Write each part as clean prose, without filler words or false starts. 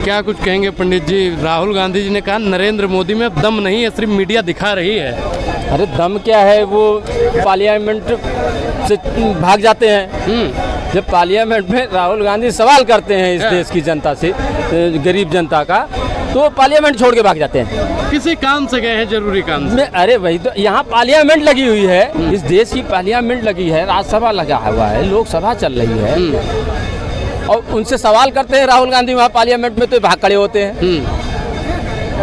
क्या कुछ कहेंगे पंडित जी? राहुल गांधी जी ने कहा नरेंद्र मोदी में अब दम नहीं है, सिर्फ मीडिया दिखा रही है। अरे दम क्या है, वो पार्लियामेंट से भाग जाते हैं। जब पार्लियामेंट में राहुल गांधी सवाल करते हैं इस देश की जनता से, गरीब जनता का, तो पार्लियामेंट छोड़ के भाग जाते हैं। किसी काम से गए हैं, जरूरी काम से। अरे वही तो, यहाँ पार्लियामेंट लगी हुई है, इस देश की पार्लियामेंट लगी है, राज्यसभा लगा हुआ है, लोकसभा चल रही है, और उनसे सवाल करते हैं राहुल गांधी वहाँ पार्लियामेंट में, तो भाग खड़े होते हैं।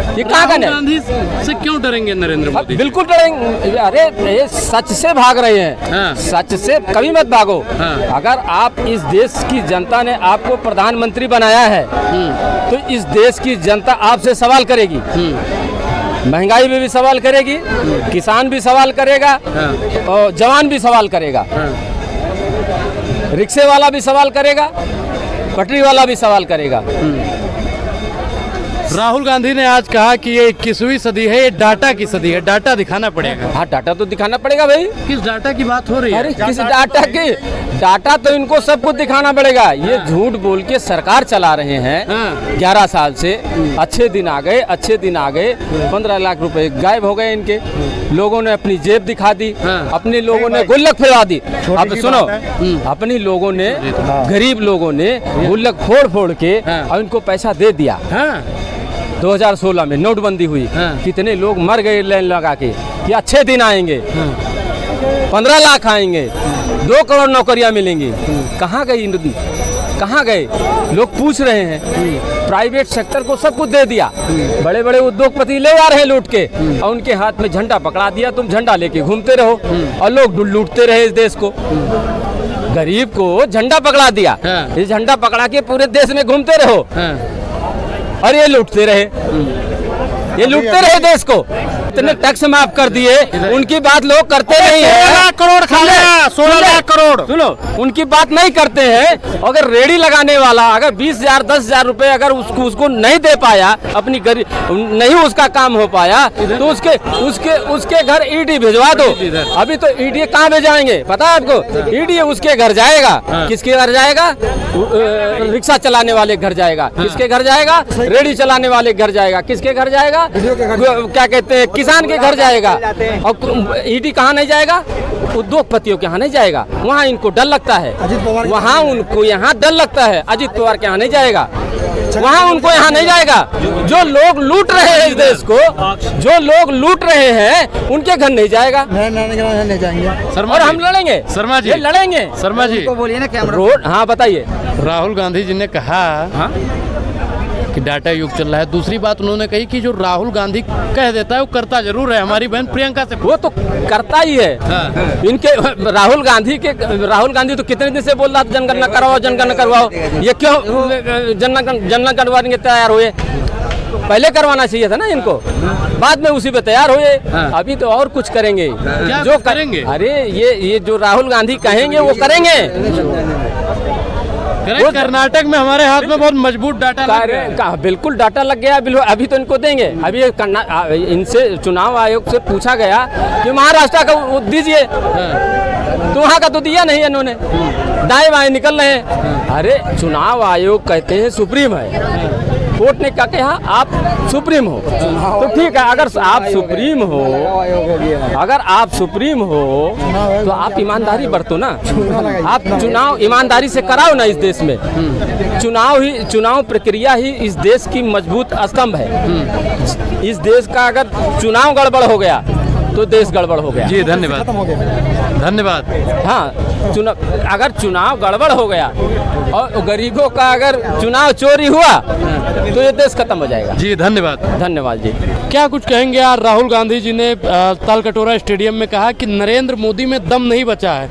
ये कहाँ का नहीं? गांधी से क्यों डरेंगे नरेंद्र मोदी? बिल्कुल डरेंगे। अरे ये सच से भाग रहे हैं। हाँ। सच से कभी मत भागो। हाँ। अगर आप इस देश की जनता ने आपको प्रधानमंत्री बनाया है, तो इस देश की जनता आपसे सवाल करेगी। महंगाई में भी सवाल करेगी, किसान भी सवाल करेगा, और जवान भी सवाल करेगा, रिक्शे वाला भी सवाल करेगा, पटरी वाला भी सवाल करेगा। राहुल गांधी ने आज कहा कि ये 21वीं सदी है, ये डाटा की सदी है, डाटा दिखाना पड़ेगा। हाँ, डाटा तो दिखाना पड़ेगा भाई। किस डाटा की बात हो रही है? अरे किस डाटा की? डाटा तो इनको सब कुछ दिखाना पड़ेगा। ये झूठ बोल के सरकार चला रहे हैं 11 साल से। अच्छे दिन आ गए, अच्छे दिन आ गए, 15 लाख रुपए गायब हो गए इनके। लोगों ने अपनी जेब दिखा दी, अपने लोगों ने गुल्लक फिरवा दी। अब सुनो, अपनी लोगों ने, गरीब लोगों ने गुल्लक फोड़ फोड़ के और इनको पैसा दे दिया। 2016 में नोटबंदी हुई, कितने लोग मर गए लाइन लगा के कि अच्छे दिन आएंगे, 15 लाख आएंगे, 2 करोड़ नौकरियां मिलेंगी। कहाँ गई? कहाँ गए? लोग पूछ रहे हैं। प्राइवेट सेक्टर को सब कुछ दे दिया, बड़े बड़े उद्योगपति ले आ रहे हैं लूट के, और उनके हाथ में झंडा पकड़ा दिया, तुम झंडा लेके घूमते रहो, और लोग लूटते रहे इस देश को। गरीब को झंडा पकड़ा दिया, ये झंडा पकड़ा के पूरे देश में घूमते रहो, और ये लूटते रहे, ये लूटते रहे देश को। इतने टैक्स माफ कर दिए, उनकी बात लोग करते नहीं है। 16 लाख करोड़ खा लिया, 16 लाख करोड़। सुनो, उनकी बात नहीं करते हैं। अगर रेडी लगाने वाला अगर 20,000 10,000 रुपए अगर उसको नहीं दे पाया, अपनी गरीब नहीं उसका काम हो पाया, तो उसके घर ईडी भिजवा दो। अभी तो ईडी कहाँ भेजाएंगे पता है आपको? ईडी उसके घर जाएगा। किसके घर जाएगा? रिक्शा चलाने वाले घर जाएगा। किसके घर जाएगा? रेडी चलाने वाले घर जाएगा। किसके घर जाएगा? क्या कहते हैं, किसान के घर जाएगा। और ईडी कहाँ नहीं जाएगा? उद्योगपतियों के यहाँ नहीं जाएगा, वहाँ इनको डर लगता है। वहाँ उनको यहाँ डर लगता है। अजित पवार के यहाँ नहीं जाएगा, वहाँ उनको यहाँ नहीं जाएगा। जो लोग लूट रहे हैं इस देश को, जो लोग लूट रहे हैं, उनके घर नहीं जाएगा। नहीं जाएंगे। और हम लड़ेंगे, शर्मा जी, लड़ेंगे। शर्मा जी बोलिए ना कैमरा। रोड, हाँ बताइए। राहुल गांधी जी ने कहा कि डाटा युग चल रहा है। दूसरी बात उन्होंने कही कि जो राहुल गांधी कह देता है वो करता जरूर है। हमारी बहन प्रियंका से वो तो करता ही है। इनके राहुल गांधी तो कितने दिन से बोल रहा था जनगणना करवाओ, जनगणना करवाओ। ये क्यों जनगणना करवाने के तैयार हुए? पहले करवाना चाहिए था ना इनको, बाद में उसी पे तैयार हुए। अभी तो और कुछ करेंगे। जो करेंगे? अरे ये जो राहुल गांधी कहेंगे वो करेंगे। कर्नाटक में हमारे हाथ में बहुत मजबूत डाटा लग गया है। बिल्कुल डाटा लग गया। बिल्कुल, अभी तो इनको देंगे। अभी इनसे चुनाव आयोग से पूछा गया कि महाराष्ट्र का दीजिए, तो वहाँ का तो दिया नहीं इन्होंने, दाएं बाएं निकल रहे हैं। अरे चुनाव आयोग कहते हैं सुप्रीम है, कोर्ट ने क्या कहा? आप सुप्रीम हो, तो ठीक है। अगर आप सुप्रीम हो, अगर आप सुप्रीम हो तो आप ईमानदारी बरतो ना। आप चुनाव ईमानदारी से कराओ ना इस देश में। चुनाव प्रक्रिया ही इस देश की मजबूत स्तंभ है। इस देश का अगर चुनाव गड़बड़ हो गया तो देश गड़बड़ हो गया। जी धन्यवाद, धन्यवाद। हाँ, अगर चुनाव गड़बड़ हो गया और गरीबों का अगर चुनाव चोरी हुआ तो ये देश खत्म हो जाएगा। जी धन्यवाद, धन्यवाद जी। क्या कुछ कहेंगे यार? राहुल गांधी जी ने तालकटोरा स्टेडियम में कहा कि नरेंद्र मोदी में दम नहीं बचा है,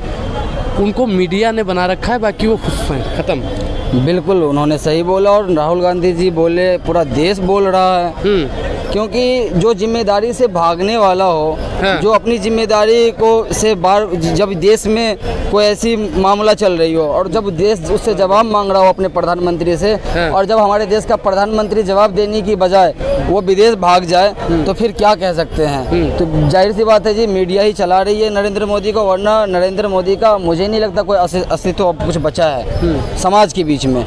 उनको मीडिया ने बना रखा है, बाकी वो खुश हैं, खत्म। बिल्कुल उन्होंने सही बोला, और राहुल गांधी जी बोले, पूरा देश बोल रहा है। क्योंकि जो जिम्मेदारी से भागने वाला हो, जो अपनी जिम्मेदारी को से बार, जब देश में कोई ऐसी मामला चल रही हो और जब देश उससे जवाब मांग रहा हो अपने प्रधानमंत्री से, और जब हमारे देश का प्रधानमंत्री जवाब देने की बजाय वो विदेश भाग जाए, तो फिर क्या कह सकते हैं? तो जाहिर सी बात है जी, मीडिया ही चला रही है नरेंद्र मोदी को, वरना नरेंद्र मोदी का मुझे नहीं लगता कोई अस्तित्व कुछ बचा है समाज के बीच में।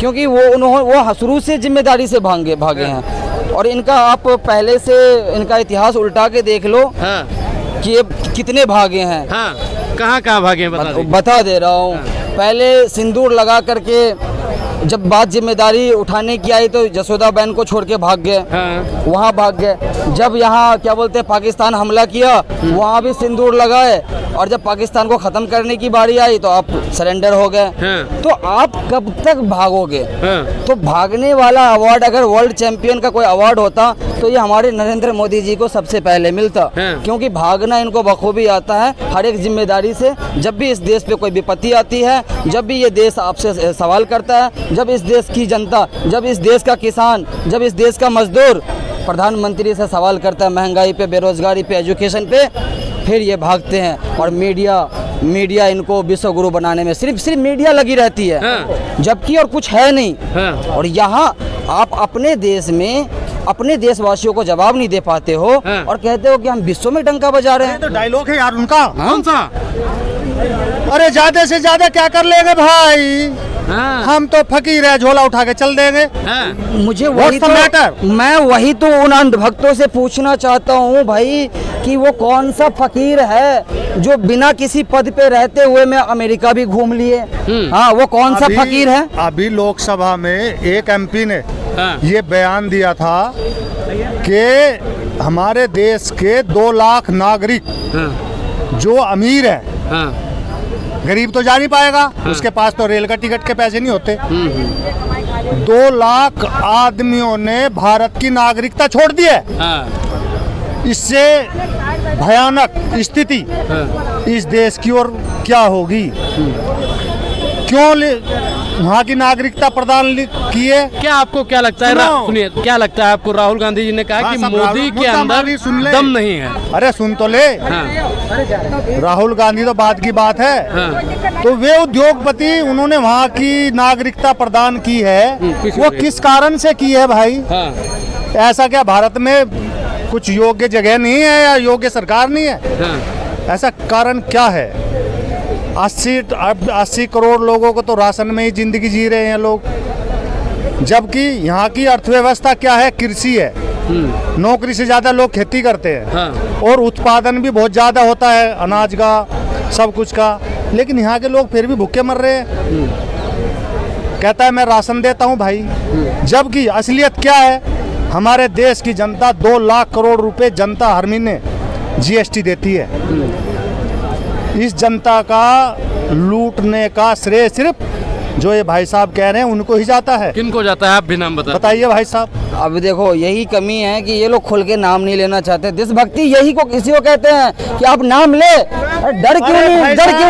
क्योंकि वो शुरू से जिम्मेदारी से भागे हैं। और इनका आप पहले से इनका इतिहास उल्टा के देख लो कि ये कितने भागे हैं। कहाँ भागे हैं बता दे रहा हूँ। पहले सिंदूर लगा करके जब बात जिम्मेदारी उठाने की आई तो जसोदा बहन को छोड़ के भाग गए, वहाँ भाग गए। जब यहाँ क्या बोलते हैं पाकिस्तान हमला किया, वहाँ भी सिंदूर लगाए। और जब पाकिस्तान को ख़त्म करने की बारी आई तो आप सरेंडर हो गए। तो आप कब तक भागोगे? तो भागने वाला अवार्ड अगर वर्ल्ड चैंपियन का कोई अवार्ड होता तो ये हमारे नरेंद्र मोदी जी को सबसे पहले मिलता, क्योंकि भागना इनको बखूबी आता है हर एक जिम्मेदारी से। जब भी इस देश पे कोई विपत्ति आती है, जब भी ये देश आपसे सवाल करता है, जब इस देश की जनता, जब इस देश का किसान, जब इस देश का मजदूर प्रधानमंत्री से सवाल करता है महंगाई पे, बेरोजगारी पे, एजुकेशन पे, फिर ये भागते हैं। और मीडिया इनको विश्व गुरु बनाने में सिर्फ मीडिया लगी रहती है, जबकि और कुछ है नहीं। और यहाँ आप अपने देश में अपने देशवासियों को जवाब नहीं दे पाते हो और कहते हो कि हम विश्व में डंका बजा रहे हैं। तो डायलॉग है यार उनका। कौन सा? अरे ज्यादा से ज्यादा क्या कर लेंगे भाई, हम तो फकीर है, झोला उठा के चल देंगे। मुझे मैं वही तो उन अंधभक्तों से पूछना चाहता हूँ भाई कि वो कौन सा फकीर है जो बिना किसी पद पे रहते हुए मैं अमेरिका भी घूम लिए। वो कौन सा फकीर है? अभी लोकसभा में एक एमपी ने ये बयान दिया था कि हमारे देश के 2 लाख नागरिक जो अमीर हैं, गरीब तो जा नहीं पाएगा, उसके पास तो रेल का टिकट के पैसे नहीं होते। 2 लाख आदमियों ने भारत की नागरिकता छोड़ दी है। इससे भयानक स्थिति इस देश की और क्या होगी? क्यों वहाँ की नागरिकता प्रदान की है? क्या आपको क्या लगता है? सुनिए, क्या लगता है आपको? राहुल गांधी जी ने कहा कि मोदी के अंदर दम नहीं है। अरे सुन तो ले, राहुल गांधी तो बात की बात है। तो वे उद्योगपति, उन्होंने वहाँ की नागरिकता प्रदान की है, वो किस कारण से की है भाई? ऐसा क्या भारत में कुछ योग्य जगह नहीं है या योग्य सरकार नहीं है? ऐसा कारण क्या है? 80 करोड़ लोगों को तो राशन में ही जिंदगी जी रहे हैं लोग, जबकि यहाँ की अर्थव्यवस्था क्या है? कृषि है। नौकरी से ज्यादा लोग खेती करते हैं और उत्पादन भी बहुत ज्यादा होता है अनाज का, सब कुछ का। लेकिन यहाँ के लोग फिर भी भूखे मर रहे हैं। कहता है मैं राशन देता हूँ भाई, जबकि असलियत क्या है? हमारे देश की जनता 2 लाख करोड़ रुपए जनता हर महीने जीएसटी देती है। इस जनता का लूटने का श्रेय सिर्फ जो ये भाई साहब कह रहे हैं उनको ही जाता है। किनको जाता है? आप भी नाम बताइए भाई साहब। अब देखो, यही कमी है कि ये लोग खुल के नाम नहीं लेना चाहते। देशभक्ति यही को किसी को कहते हैं कि आप नाम ले। डर क्यों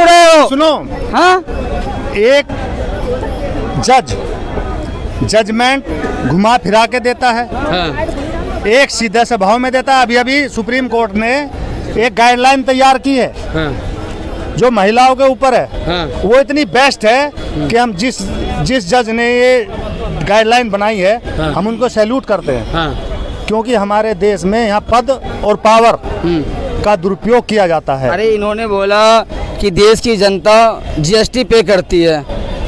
रहे हो? सुनो, एक जजमेंट घुमा फिरा के देता है, एक सीधे स्वभाव में देता है। अभी सुप्रीम कोर्ट ने एक गाइडलाइन तैयार की है जो महिलाओं के ऊपर है। वो इतनी बेस्ट है कि हम जिस जज ने ये गाइडलाइन बनाई है हम उनको सैल्यूट करते हैं, क्योंकि हमारे देश में यहाँ पद और पावर का दुरुपयोग किया जाता है। अरे इन्होंने बोला कि देश की जनता जीएसटी पे करती है,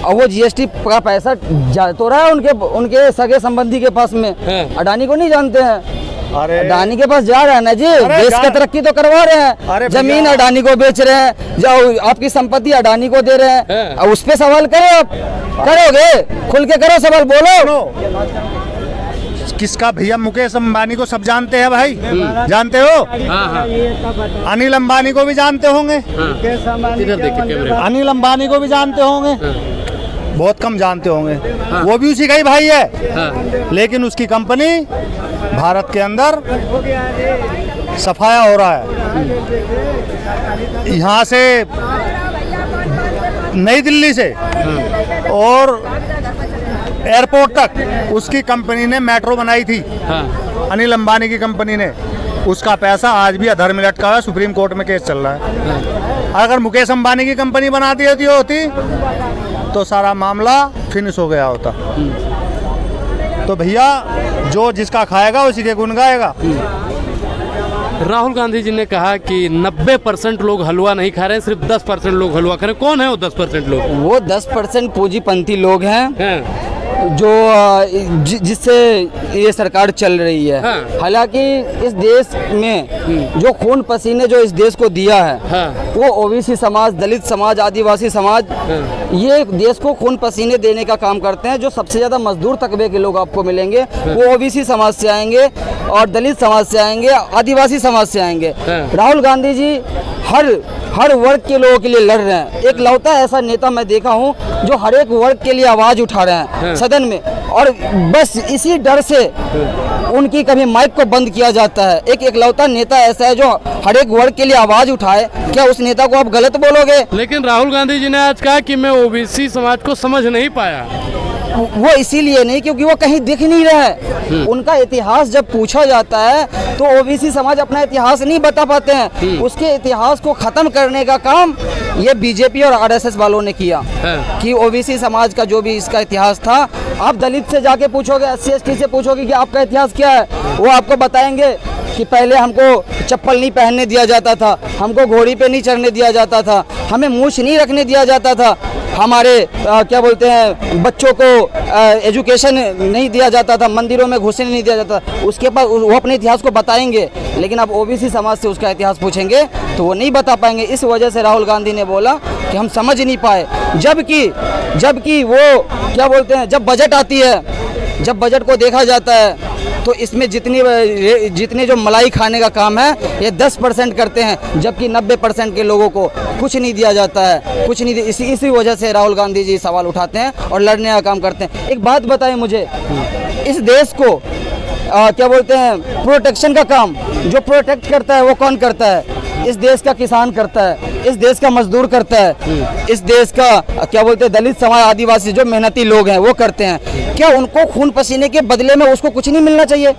और वो जीएसटी का पैसा जा तो रहा है उनके सगे संबंधी के पास में। अडानी को नहीं जानते हैं? अरे अडानी के पास जा रहा है ना जी, देश का तरक्की तो करवा रहे हैं। जमीन अडानी को बेच रहे हैं, जो आपकी संपत्ति अडानी को दे रहे हैं, उस पे सवाल करो। आप करोगे? खुल के करो, सवाल बोलो। किसका? भैया मुकेश अंबानी को सब जानते हैं भाई, जानते हो? अनिल अंबानी को भी जानते होंगे, अनिल अंबानी को भी जानते होंगे, बहुत कम जानते होंगे। वो भी उसी का ही भाई है, लेकिन उसकी कंपनी भारत के अंदर सफाया हो रहा है। यहाँ से नई दिल्ली से और एयरपोर्ट तक उसकी कंपनी ने मेट्रो बनाई थी। अनिल अंबानी की कंपनी ने, उसका पैसा आज भी अधर में लटका हुआ है, सुप्रीम कोर्ट में केस चल रहा है। अगर मुकेश अंबानी की कंपनी बना दी होती तो सारा मामला फिनिश हो गया होता। तो भैया जो जिसका खाएगा उसी के गुण गाएगा। राहुल गांधी जी ने कहा कि 90% लोग हलवा नहीं खा रहे हैं, सिर्फ 10% लोग हलवा खा रहे हैं। कौन है वो 10% लोग? वो 10% पूंजीपंथी लोग हैं जो जिससे ये सरकार चल रही है। हाँ। हालांकि इस देश में जो खून पसीने जो इस देश को दिया है, हाँ। वो ओबीसी समाज, दलित समाज, आदिवासी समाज, ये देश को खून पसीने देने का काम करते हैं। जो सबसे ज़्यादा मजदूर तकबे के लोग आपको मिलेंगे वो ओबीसी समाज से आएंगे और दलित समाज से आएंगे, आदिवासी समाज से आएंगे। राहुल गांधी जी हर वर्ग के लोगों के लिए लड़ रहे हैं। एक लौता ऐसा नेता मैं देखा हूं जो हर एक वर्ग के लिए आवाज उठा रहे हैं सदन में, और बस इसी डर से उनकी कभी माइक को बंद किया जाता है। एक लौता नेता ऐसा है जो हर एक वर्ग के लिए आवाज उठाए, क्या उस नेता को आप गलत बोलोगे? लेकिन राहुल गांधी जी ने आज कहा कि मैं ओबीसी समाज को समझ नहीं पाया। वो इसीलिए नहीं क्योंकि वो कहीं दिख नहीं रहा है। उनका इतिहास जब पूछा जाता है तो ओबीसी समाज अपना इतिहास नहीं बता पाते हैं। उसके इतिहास को खत्म करने का काम ये बीजेपी और आरएसएस वालों ने किया कि ओबीसी समाज का जो भी इसका इतिहास था, आप दलित से जाके पूछोगे, SC/ST से पूछोगे कि आपका इतिहास क्या है, वो आपको बताएंगे कि पहले हमको चप्पल नहीं पहनने दिया जाता था, हमको घोड़ी पे नहीं चढ़ने दिया जाता था, हमें मूछ नहीं रखने दिया जाता था, हमारे क्या बोलते हैं बच्चों को एजुकेशन नहीं दिया जाता था, मंदिरों में घुसने नहीं दिया जाता। उसके बाद वो अपने इतिहास को बताएंगे, लेकिन अब ओबीसी समाज से उसका इतिहास पूछेंगे तो वो नहीं बता पाएंगे। इस वजह से राहुल गांधी ने बोला कि हम समझ नहीं पाए। जबकि वो क्या बोलते हैं, जब बजट आती है, जब बजट को देखा जाता है तो इसमें जितने जो मलाई खाने का काम है ये 10% करते हैं, जबकि 90% के लोगों को कुछ नहीं दिया जाता है, कुछ नहीं। इसी वजह से राहुल गांधी जी सवाल उठाते हैं और लड़ने का काम करते हैं। एक बात बताएं मुझे, इस देश को क्या बोलते हैं प्रोटेक्शन का काम जो प्रोटेक्ट करता है वो कौन करता है? इस देश का किसान करता है, इस देश का मजदूर करता है, इस देश का क्या बोलते हैं दलित समाज, आदिवासी जो मेहनती लोग हैं वो करते हैं। क्या उनको खून पसीने के बदले में उसको कुछ नहीं मिलना चाहिए?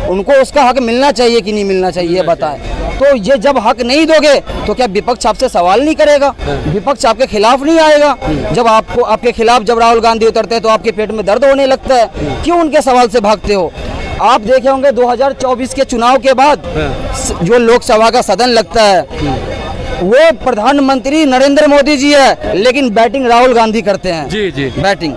उनको उसका हक मिलना चाहिए कि नहीं मिलना चाहिए, बताएं। तो ये जब हक नहीं दोगे तो क्या विपक्ष आपसे सवाल नहीं करेगा? विपक्ष आपके खिलाफ नहीं आएगा? जब आपके खिलाफ जब राहुल गांधी उतरते हैं तो आपके पेट में दर्द होने लगता है। क्यों उनके सवाल से भागते हो? आप देखे होंगे 2024 के चुनाव के बाद जो लोकसभा का सदन लगता है वो प्रधानमंत्री नरेंद्र मोदी जी है, लेकिन बैटिंग राहुल गांधी करते हैं। जी जी बैटिंग